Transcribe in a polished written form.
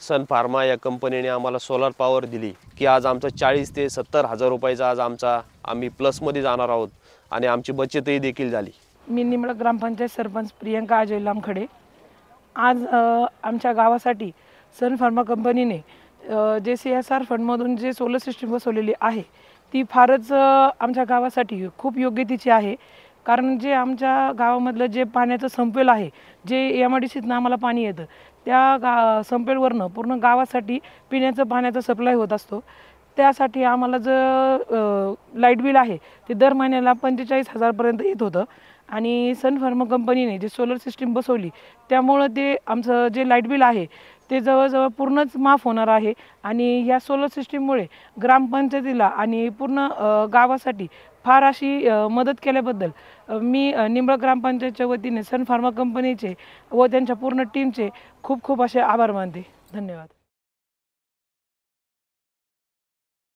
सन pharma या कंपनीने आम्हाला सोलार पॉवर दिली की आज आमचा 40 ते 70 हजार रुपयाचा आज आम्ही प्लसमध्ये जाणार आहोत आणि आमची बचतही देखील झाली। मी निंबळक ग्रामपंचायत सरपंच प्रियंका अजय लामखडे। आज आमच्या गावासाठी सन फार्मा कंपनीने जे CSR फंडमधून जे सोलर सिस्टीम बसवलेली आहे ती फारच आमच्या गावासाठी खूप योग्यतेची आहे। कारण जे आमच्या गावामधलं जे पाण्याचं संपेल आहे, जे MIDCतून आम्हाला पाणी येतं, त्या संपेलवरनं पूर्ण गावासाठी पिण्याचं पाण्याचा सप्लाय होत असतो। त्यासाठी आम्हाला जो लाईट बिल आहे ते दर महिन्याला 45,000 पर्यंत येत होतं आणि सन फार्मा कंपनीने जे सोलर सिस्टीम बसवली त्यामुळे ते आमचं जे लाईट बिल आहे ते जवळजवळ पूर्णच माफ होणार आहे। आणि या सोलर सिस्टीममुळे ग्रामपंचायतीला आणि पूर्ण गावासाठी फार अशी मदत केल्याबद्दल मी निंबळक ग्रामपंचायतच्या वतीने सन फार्मा कंपनीचे व त्यांच्या पूर्ण टीमचे खूप खूप असे आभार मानते। धन्यवाद।